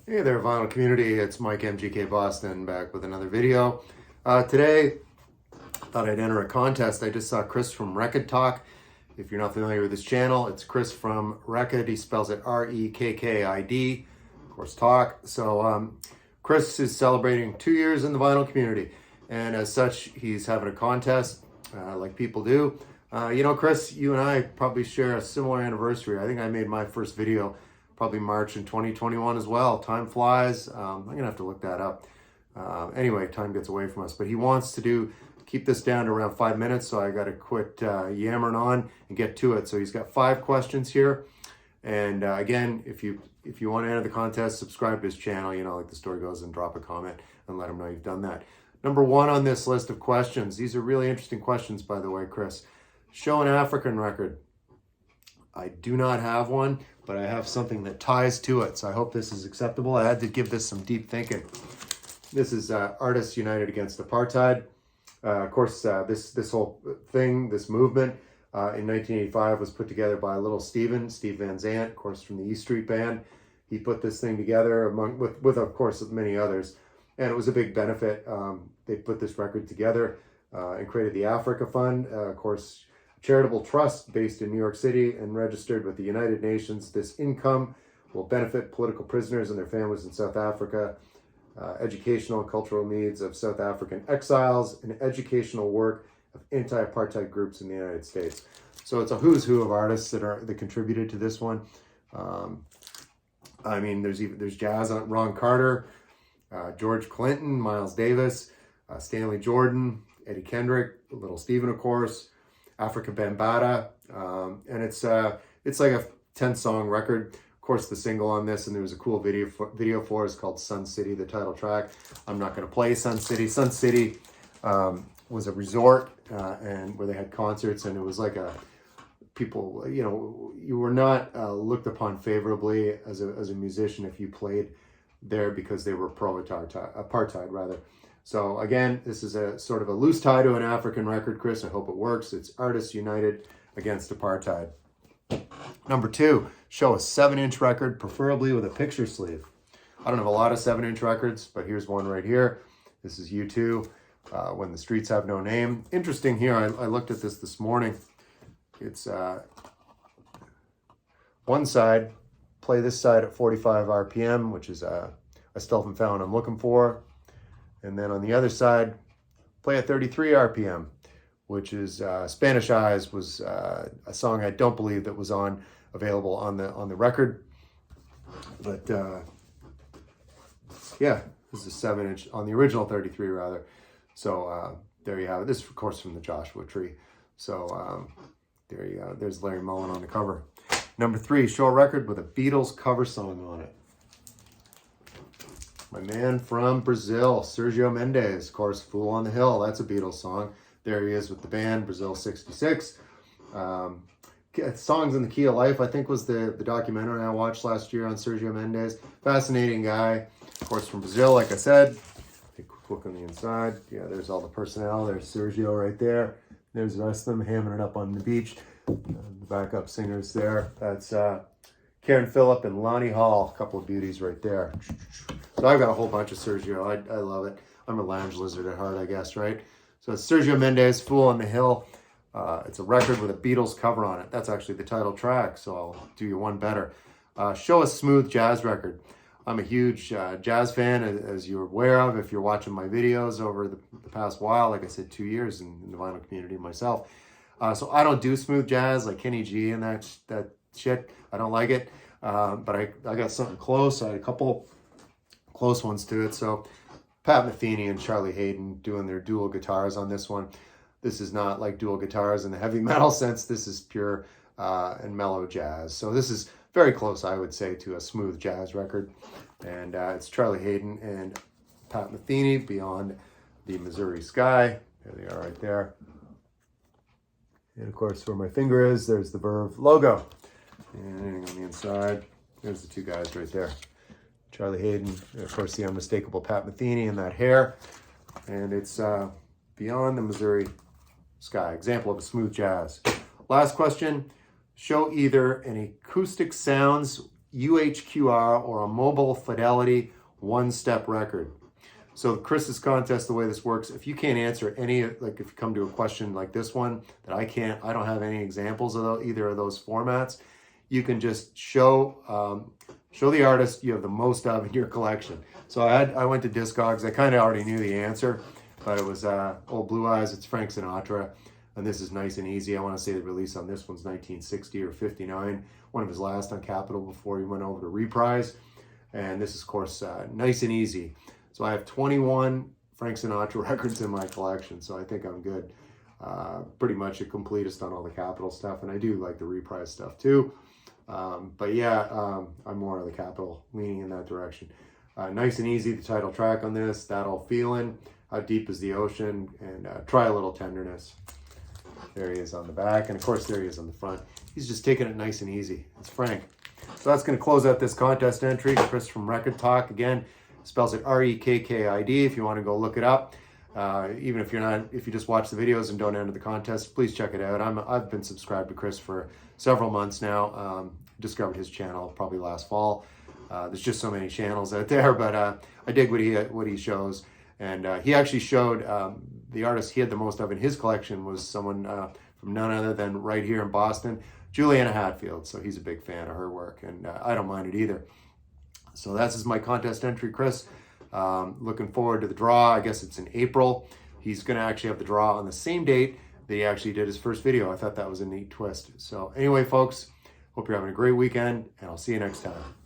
Hey there, vinyl community. It's Mike MGK Boston back with another video. Today, I thought I'd enter a contest. I just saw Chris from Record Talk. If you're not familiar with this channel, it's Chris from Record. He spells it R-E-K-K-I-D, of course, talk. So Chris is celebrating 2 years in the vinyl community. And as such, he's having a contest like people do. Chris, you and I probably share a similar anniversary. I think I made my first video probably March in 2021 as well. Time flies. I'm gonna have to look that up. Anyway, time gets away from us, but he wants to keep this down to around 5 minutes, so I got to quit yammering on and get to it. So he's got 5 questions here, and again, if you want to enter the contest, subscribe to his channel. Like the story goes, and drop a comment and let him know you've done that. Number 1 on this list of questions. These are really interesting questions, by the way, Chris. Show an African record. I do not have one, but I have something that ties to it, so I hope this is acceptable. I had to give this some deep thinking. This is Artists United Against Apartheid. Of course, this whole thing, this movement in 1985 was put together by little Steve Van Zandt, of course, from the E Street Band. He put this thing together with of course, many others, and it was a big benefit. They put this record together and created the Africa Fund, of course, charitable trust based in New York City and registered with the United Nations. This income will benefit political prisoners and their families in South Africa, educational and cultural needs of South African exiles, and educational work of anti-apartheid groups in the United States. So it's a who's who of artists that contributed to this one. There's jazz on Ron Carter, George Clinton, Miles Davis, Stanley Jordan, Eddie Kendrick, Little Steven, of course, Africa Bambaataa, and it's like a 10-song record. Of course, the single on this, and there was a cool video for it, is called Sun City, the title track. I'm not going to play Sun City. Sun City was a resort and where they had concerts, and it was like people, you were not looked upon favorably as a musician if you played there because they were pro-apartheid, rather. So again, this is a sort of a loose tie to an African record, Chris. I hope it works. It's Artists United Against Apartheid. Number 2, show a 7-inch record, preferably with a picture sleeve. I don't have a lot of 7-inch records, but here's one right here. This is U2, When the Streets Have No Name. Interesting here, I looked at this morning. It's one side, play this side at 45 RPM, which is I still haven't found what I'm looking for. And then on the other side, play at 33 RPM, which is Spanish Eyes was a song I don't believe that was available on the record. But yeah, this is a 7-inch on the original 33 rather. So there you have it. This is of course from the Joshua Tree. So there you go. There's Larry Mullen on the cover. Number 3, show a record with a Beatles cover song on it. My man from Brazil, Sergio Mendes, of course, Fool on the Hill. That's a Beatles song. There he is with the band, Brazil 66. Songs in the Key of Life, I think, was the documentary I watched last year on Sergio Mendes. Fascinating guy, of course, from Brazil, like I said. Take a quick look on the inside. Yeah, there's all the personnel. There's Sergio right there. There's the rest of them hamming it up on the beach. The backup singers there. That's Karen Phillip and Lonnie Hall, a couple of beauties right there. So I've got a whole bunch of Sergio. I love it. I'm a lounge lizard at heart, I guess, right? So it's Sergio Mendes, Fool on the Hill. It's a record with a Beatles cover on it. That's actually the title track, so I'll do you one better. Show a smooth jazz record. I'm a huge jazz fan, as you're aware of if you're watching my videos over the past while. Like I said, 2 years in the vinyl community myself. So I don't do smooth jazz like Kenny G and that shit. I don't like it, but I got something close. I had a couple close ones to it. So Pat Metheny and Charlie Hayden doing their dual guitars on this one. This is not like dual guitars in the heavy metal sense. This is pure and mellow jazz. So this is very close, I would say, to a smooth jazz record. And it's Charlie Hayden and Pat Metheny, Beyond the Missouri Sky. There they are right there. And of course, where my finger is, there's the Verve logo. And on the inside, there's the 2 guys right there. Charlie Hayden, and of course, the unmistakable Pat Metheny in that hair. And it's Beyond the Missouri Sky, example of a smooth jazz. Last question, show either an acoustic sounds UHQR, or a mobile fidelity one-step record. So Chris's contest, the way this works, if you can't answer any, like if you come to a question like this one that I don't have any examples of either of those formats, you can just show the artist you have the most of in your collection. So I went to Discogs. I kind of already knew the answer, but it was Old Blue Eyes. It's Frank Sinatra, and this is Nice and Easy. I want to say the release on this one's 1960 or 59, one of his last on Capitol before he went over to Reprise. And this is, of course, Nice and Easy. So I have 21 Frank Sinatra records in my collection, so I think I'm good. Pretty much a completist on all the Capitol stuff, and I do like the Reprise stuff too. But yeah, I'm more of the Capitol, leaning in that direction. Nice and Easy, the title track on this, That Old Feeling, How Deep is the Ocean, and Try a Little Tenderness. There he is on the back, and of course there he is on the front. He's just taking it nice and easy. It's Frank. So that's going to close out this contest entry. Chris from Record Talk, again, spells it R-E-K-K-I-D if you want to go look it up. Even if if you just watch the videos and don't enter the contest, please check it out. I've been subscribed to Chris for several months now. Discovered his channel probably last fall. There's just so many channels out there, but I dig what he shows. And he actually showed the artist he had the most of in his collection was someone from none other than right here in Boston, Juliana Hatfield. So he's a big fan of her work, and I don't mind it either. So that's my contest entry, Chris. Looking forward to the draw. I guess it's in April. He's going to actually have the draw on the same date that he actually did his first video. I thought that was a neat twist. So anyway, folks, hope you're having a great weekend, and I'll see you next time.